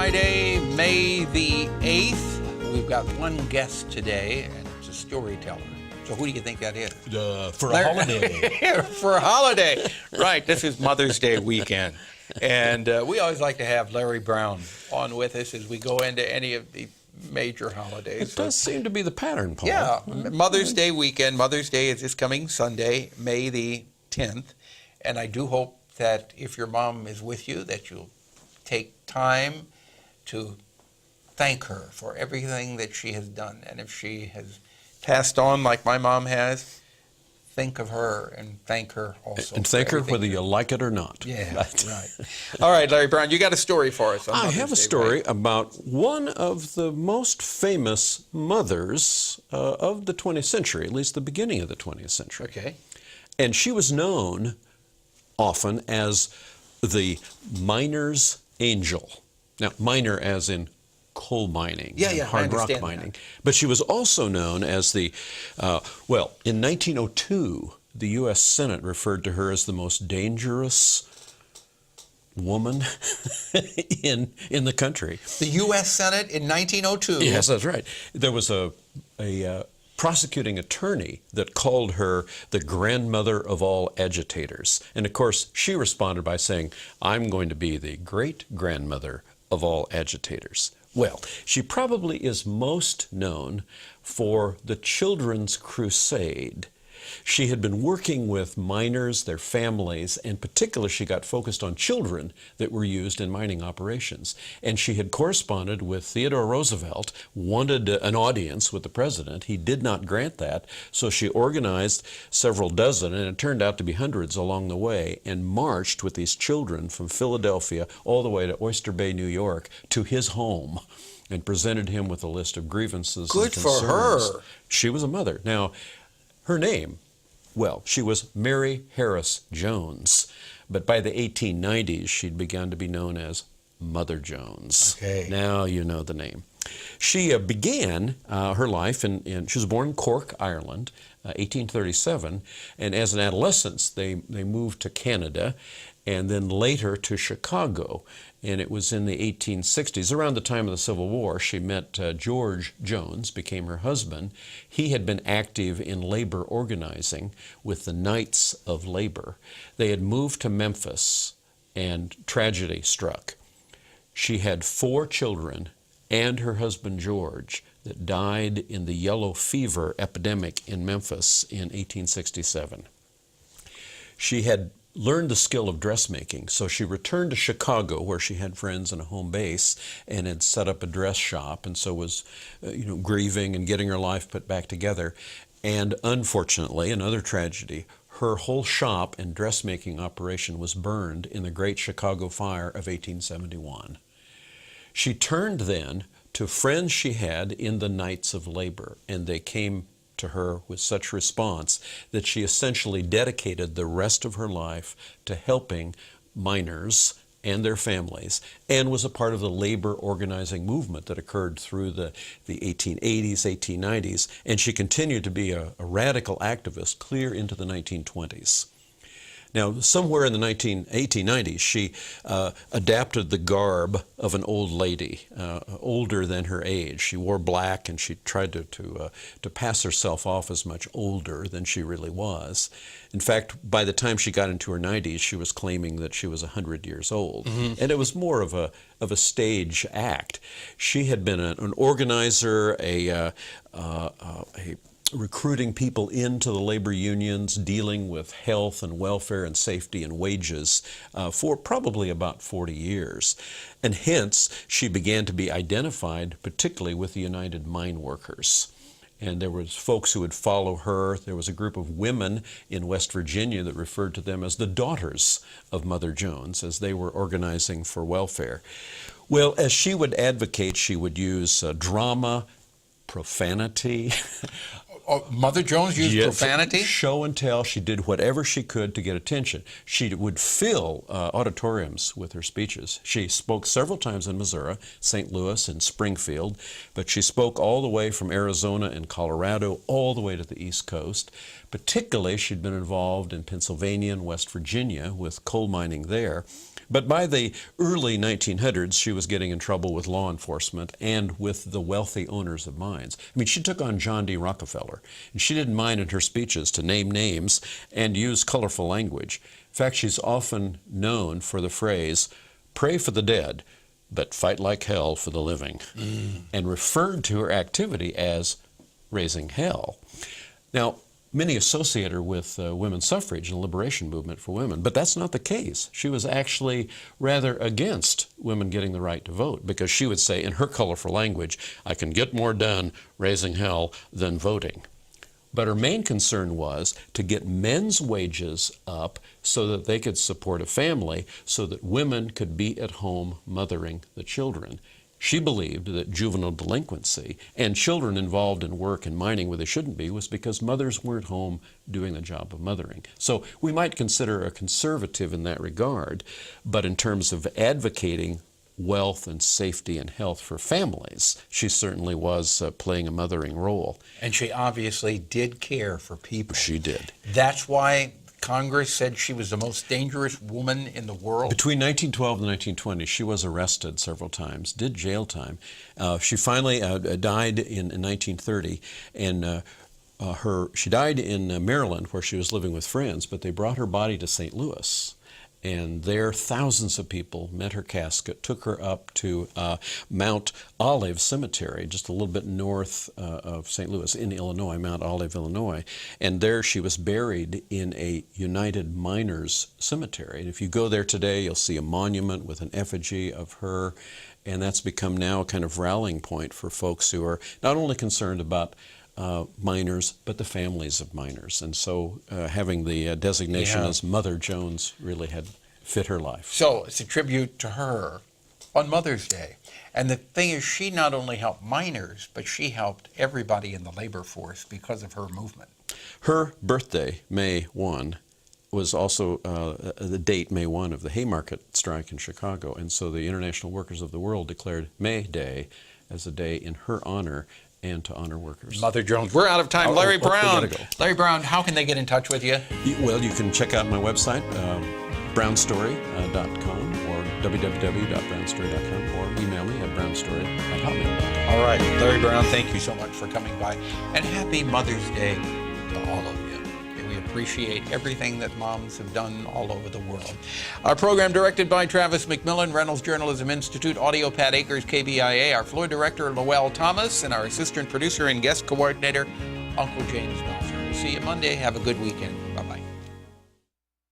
Friday, May the 8th. We've got one guest today, and it's a storyteller. So who do you think that is? For a holiday. For a holiday. Right, this is Mother's Day weekend. And we always like to have Larry Brown on with us as we go into any of the major holidays. It does seem to be the pattern, Paul. Yeah, Mother's Day weekend. Mother's Day is this coming Sunday, May the 10th. And I do hope that if your mom is with you, that you'll take time to thank her for everything that she has done. And if she has passed on like my mom has, think of her and thank her also. And thank her whether you like it or not. Yeah, right. All right, Larry Brown, you got a story for us. I have a story about one of the most famous mothers of the 20th century, at least the beginning of the 20th century. Okay. And she was known often as the miner's angel. Now, miner as in coal mining, hard rock mining. But she was also known as the, in 1902, the U.S. Senate referred to her as the most dangerous woman in the country. The U.S. Senate in 1902? Yes, that's right. There was a prosecuting attorney that called her the grandmother of all agitators. And of course, she responded by saying, I'm going to be the great-grandmother of all agitators. Well, she probably is most known for the Children's Crusade. She had been working with miners, their families, and particularly she got focused on children that were used in mining operations. And she had corresponded with Theodore Roosevelt, wanted an audience with the president. He did not grant that, so she organized several dozen, and it turned out to be hundreds along the way, and marched with these children from Philadelphia all the way to Oyster Bay, New York, to his home, and presented him with a list of grievances and concerns. Good for her. She was a mother. Now, her name, well, she was Mary Harris Jones, but by the 1890s, she'd begun to be known as Mother Jones. Okay. Now you know the name. She began her life she was born in Cork, Ireland, 1837, and as an adolescent, they moved to Canada, and then later to Chicago. And it was in the 1860s, around the time of the Civil War, she met George Jones, became her husband. He had been active in labor organizing with the Knights of Labor. They had moved to Memphis, and tragedy struck. She had 4 children and her husband George that died in the yellow fever epidemic in Memphis in 1867. She had learned the skill of dressmaking, so she returned to Chicago, where she had friends and a home base, and had set up a dress shop, and so was, grieving and getting her life put back together. And unfortunately, another tragedy, her whole shop and dressmaking operation was burned in the Great Chicago Fire of 1871. She turned then to friends she had in the Knights of Labor, and they came to her with such response that she essentially dedicated the rest of her life to helping miners and their families, and was a part of the labor organizing movement that occurred through the 1880s, 1890s, and she continued to be a radical activist clear into the 1920s. Now, somewhere in the 1890s, she adapted the garb of an old lady, older than her age. She wore black, and she tried to pass herself off as much older than she really was. In fact, by the time she got into her 90s, she was claiming that she was 100 years old. Mm-hmm. And it was more of a stage act. She had been an organizer, recruiting people into the labor unions, dealing with health and welfare and safety and wages for probably about 40 years. And hence, she began to be identified particularly with the United Mine Workers. And there was folks who would follow her. There was a group of women in West Virginia that referred to them as the daughters of Mother Jones, as they were organizing for welfare. Well, as she would advocate, she would use drama, profanity. Mother Jones used profanity? Show and tell. She did whatever she could to get attention. She would fill auditoriums with her speeches. She spoke several times in Missouri, St. Louis, and Springfield, but she spoke all the way from Arizona and Colorado all the way to the East Coast. Particularly, she'd been involved in Pennsylvania and West Virginia with coal mining there. But by the early 1900s, she was getting in trouble with law enforcement and with the wealthy owners of mines. I mean, she took on John D. Rockefeller, and she didn't mind in her speeches to name names and use colorful language. In fact, she's often known for the phrase, "Pray for the dead, but fight like hell for the living," and referred to her activity as raising hell. Now, many associate her with women's suffrage and the liberation movement for women, but that's not the case. She was actually rather against women getting the right to vote, because she would say in her colorful language, "I can get more done raising hell than voting." But her main concern was to get men's wages up so that they could support a family, so that women could be at home mothering the children. She believed that juvenile delinquency and children involved in work and mining where they shouldn't be was because mothers weren't home doing the job of mothering. So we might consider a conservative in that regard, but in terms of advocating wealth and safety and health for families, she certainly was playing a mothering role. And she obviously did care for people. She did. That's why Congress said she was the most dangerous woman in the world. Between 1912 and 1920, she was arrested several times, did jail time. She finally died in 1930, and she died in Maryland, where she was living with friends, but they brought her body to St. Louis. And there, thousands of people met her casket, took her up to Mount Olive Cemetery, just a little bit north of St. Louis, in Illinois, Mount Olive, Illinois. And there she was buried in a United Miners cemetery. And if you go there today, you'll see a monument with an effigy of her. And that's become now a kind of rallying point for folks who are not only concerned about miners, but the families of miners. And so having the designation as Mother Jones really had fit her life. So it's a tribute to her on Mother's Day. And the thing is, she not only helped miners, but she helped everybody in the labor force because of her movement. Her birthday, May 1, was also the date, May 1, of the Haymarket strike in Chicago. And so the International Workers of the World declared May Day as a day in her honor and to honor workers. Mother Jones. We're out of time. Larry Brown. Go. Larry Brown, how can they get in touch with you? Well, you can check out my website, brownstory.com, or www.brownstory.com, or email me at brownstory@hotmail.com. All right. Larry Brown, thank you so much for coming by. And happy Mother's Day to all of you. We appreciate everything that moms have done all over the world. Our program directed by Travis McMillan, Reynolds Journalism Institute, Audio Pat Akers, KBIA, our floor director, Lowell Thomas, and our assistant producer and guest coordinator, Uncle James Meltzer. We'll see you Monday. Have a good weekend.